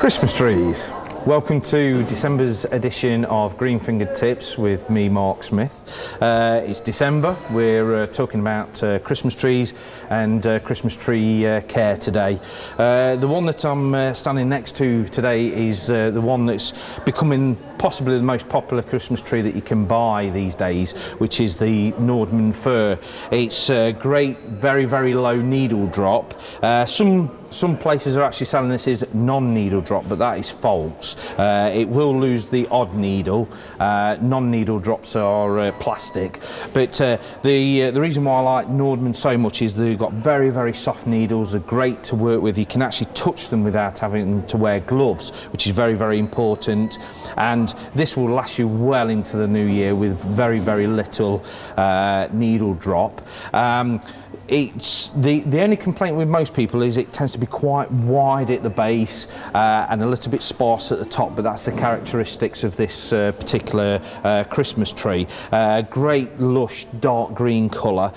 Christmas trees. Welcome to December's edition of Green Fingered Tips with me, Mark Smith. It's December. We're talking about Christmas trees and Christmas tree care today. The one that I'm standing next to today is the one that's becoming possibly the most popular Christmas tree that you can buy these days, which is the Nordman fir. It's a great, very, very low needle drop. Some places are actually selling this as non-needle drop, but that is false. It will lose the odd needle. Non-needle drops are plastic. But the reason why I like Nordman so much is they've got very, very soft needles. They're great to work with. You can actually touch them without having to wear gloves, which is very, very important. And this will last you well into the new year with very, very little needle drop. It's the only complaint with most people is it tends to be quite wide at the base and a little bit sparse at the top, but that's the characteristics of this particular Christmas tree. Great lush dark green colour.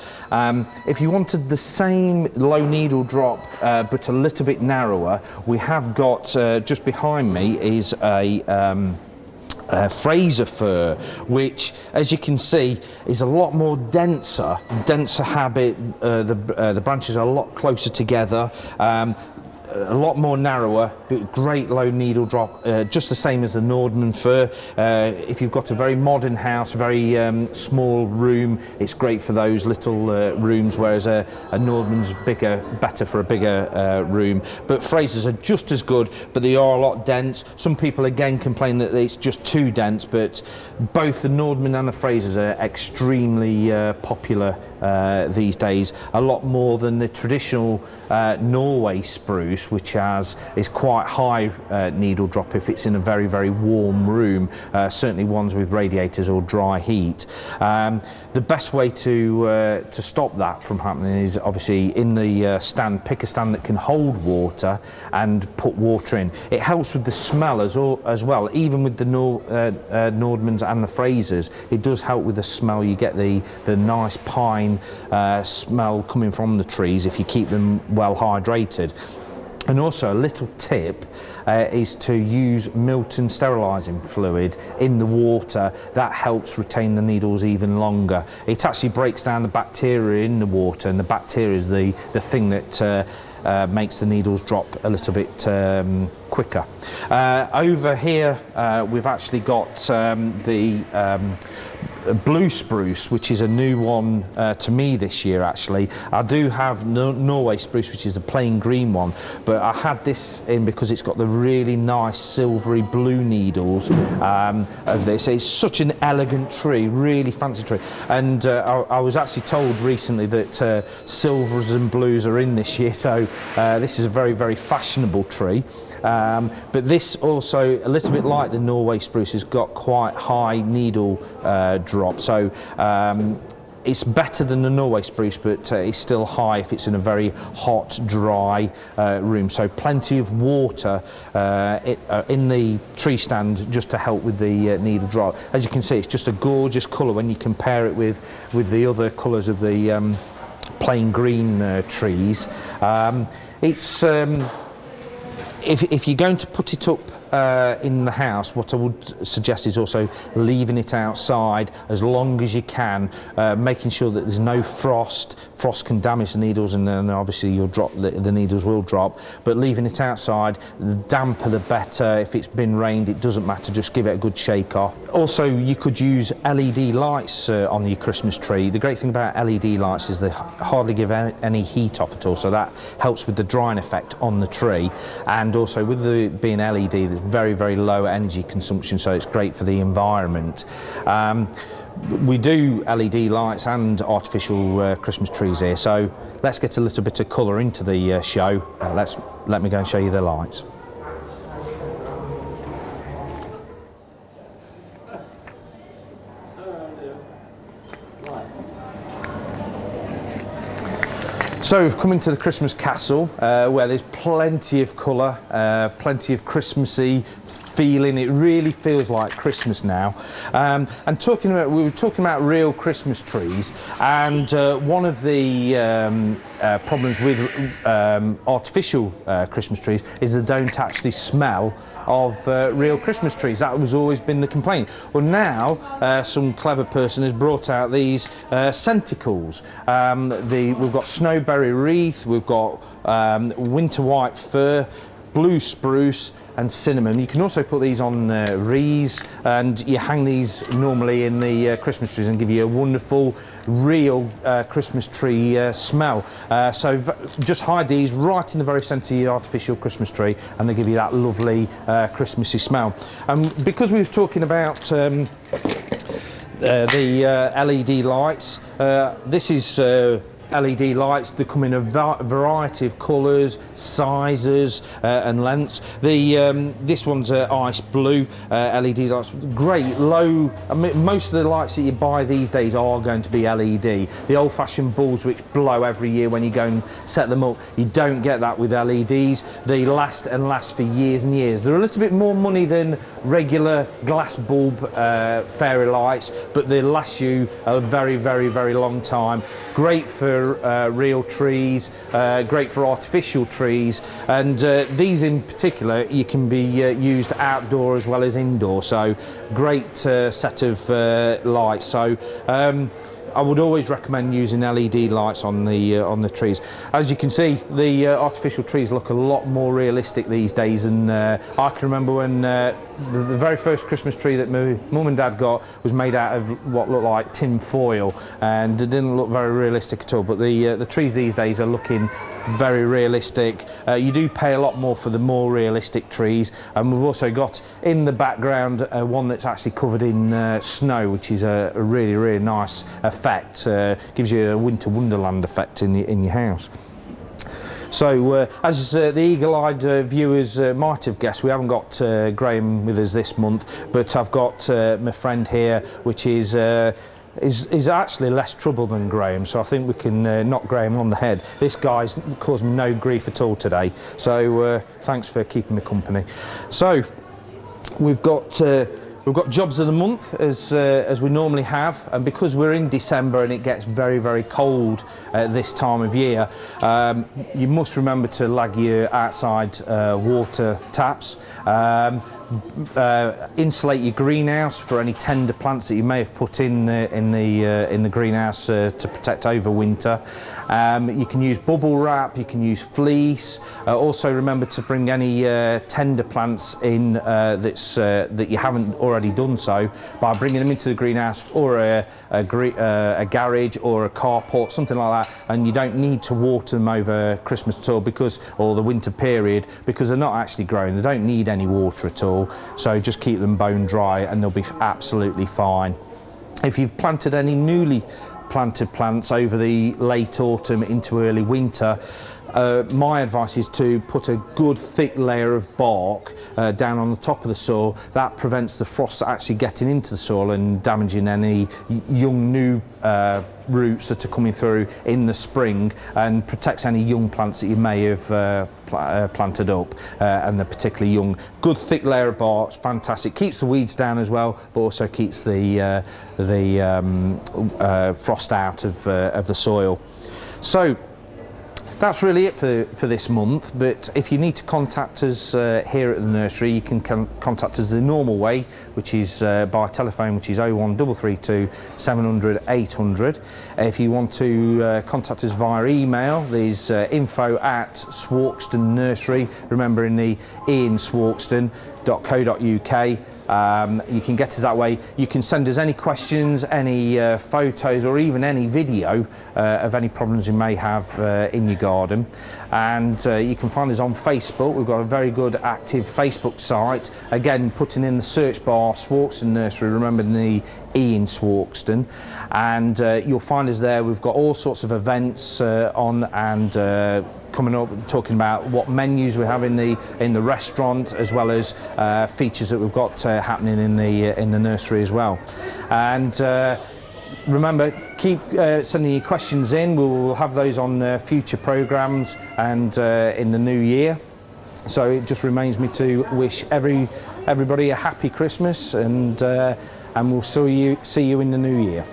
If you wanted the same low needle drop but a little bit narrower, we have got just behind me is a Fraser fir, which, as you can see, is a lot more denser habit. The branches are a lot closer together, a lot more narrower, but great low needle drop, just the same as the Nordman fir. If you've got a very modern house, very small room, it's great for those little rooms, whereas a Nordman's better for a bigger room. But Frasers are just as good, but they are a lot dense. Some people again complain that it's just too dense, but both the Nordman and the Frasers are extremely popular these days, a lot more than the traditional Norway spruce, which is quite high needle drop if it's in a very, very warm room, certainly ones with radiators or dry heat. The best way to stop that from happening is obviously in the stand, pick a stand that can hold water and put water in. It helps with the smell as well, even with the Nordmans and the Frasers. It does help with the smell. You get the nice pine smell coming from the trees if you keep them well hydrated. And also a little tip is to use Milton sterilising fluid in the water. That helps retain the needles even longer. It actually breaks down the bacteria in the water, and the bacteria is the thing that makes the needles drop a little bit quicker. Over here we've actually got the blue spruce, which is a new one to me this year actually. I do have Norway spruce, which is a plain green one, but I had this in because it's got the really nice silvery blue needles of this. It's such an elegant tree, really fancy tree, and I was actually told recently that silvers and blues are in this year, so this is a very, very fashionable tree. But this also, a little bit like the Norway spruce, has got quite high needle drop, so it's better than the Norway spruce, but it's still high if it's in a very hot, dry room. So plenty of water in the tree stand just to help with the needle drop. As you can see, it's just a gorgeous colour when you compare it with the other colours of the plain green trees. If you're going to put it up in the house, what I would suggest is also leaving it outside as long as you can, making sure that there's no frost. Frost can damage the needles, and then obviously you'll drop the needles will drop, but leaving it outside, the damper the better. If it's been rained, it doesn't matter, just give it a good shake off. Also, you could use LED lights on your Christmas tree. The great thing about LED lights is they hardly give any heat off at all, so that helps with the drying effect on the tree. And also with the being LED, there's very, very low energy consumption, so it's great for the environment. We do LED lights and artificial Christmas trees here, so let's get a little bit of colour into the show. Let me go and show you the lights. So we've come into the Christmas castle where there's plenty of colour, plenty of Christmassy feeling. It really feels like Christmas now. And we were talking about real Christmas trees, and one of the problems with artificial Christmas trees is they don't actually smell of real Christmas trees. That has always been the complaint. Well, now some clever person has brought out these scenticles. We've got snowberry wreath, we've got winter white fir, blue spruce and cinnamon. You can also put these on wreaths, and you hang these normally in the Christmas trees and give you a wonderful real Christmas tree smell. So just hide these right in the very centre of your artificial Christmas tree and they give you that lovely Christmassy smell. And because we were talking about the LED lights, this is LED lights. They come in a variety of colours, sizes and lengths. This one's ice blue LED lights. Great low. I mean, most of the lights that you buy these days are going to be LED. The old-fashioned bulbs which blow every year when you go and set them up, you don't get that with LEDs. They last and last for years and years. They're a little bit more money than regular glass bulb fairy lights, but they last you a very, very, very long time. Great for real trees, great for artificial trees, and these in particular you can be used outdoor as well as indoor, so great set of lights. So I would always recommend using LED lights on the trees. As you can see, the artificial trees look a lot more realistic these days, and I can remember when the very first Christmas tree that my mum and dad got was made out of what looked like tin foil, and it didn't look very realistic at all. But the trees these days are looking very realistic. You do pay a lot more for the more realistic trees, and we've also got in the background one that's actually covered in snow, which is a really, really nice effect. Gives you a winter wonderland effect in your house. So, as the eagle-eyed viewers might have guessed, we haven't got Graham with us this month, but I've got my friend here, which is actually less trouble than Graham, so I think we can knock Graham on the head. This guy's caused me no grief at all today, so thanks for keeping me company. So, we've got jobs of the month as we normally have, and because we're in December and it gets very, very cold at this time of year, you must remember to lag your outside water taps. Insulate your greenhouse for any tender plants that you may have put in the greenhouse to protect over winter. You can use bubble wrap, you can use fleece. Also remember to bring any tender plants in that you haven't already done so by bringing them into the greenhouse or a garage or a carport, something like that, and you don't need to water them over Christmas at all or the winter period, because they're not actually growing. They don't need any water at all. So just keep them bone dry and they'll be absolutely fine. If you've planted any newly planted plants over the late autumn into early winter, my advice is to put a good thick layer of bark down on the top of the soil. That prevents the frost actually getting into the soil and damaging any young new roots that are coming through in the spring, and protects any young plants that you may have planted up, and they're particularly young. Good thick layer of bark, fantastic. Keeps the weeds down as well, but also keeps the frost out of the soil. So that's really it for this month, but if you need to contact us here at the nursery, you can contact us the normal way, which is by telephone, which is 01332 700 800. If you want to contact us via email, there's info@Swarkestone Nursery, remember in the in Swarkestone.co.uk. You can get us that way. You can send us any questions, any photos, or even any video of any problems you may have in your garden. And you can find us on Facebook. We've got a very good active Facebook site. Again, putting in the search bar Swarkestone Nursery, remember the E in Swarkestone, and you'll find us there. We've got all sorts of events on, and coming up, talking about what menus we have in the restaurant, as well as features that we've got happening in the nursery as well. And remember, keep sending your questions in. We will have those on future programmes and in the new year. So it just remains me to wish everybody a happy Christmas, and we'll see you in the new year.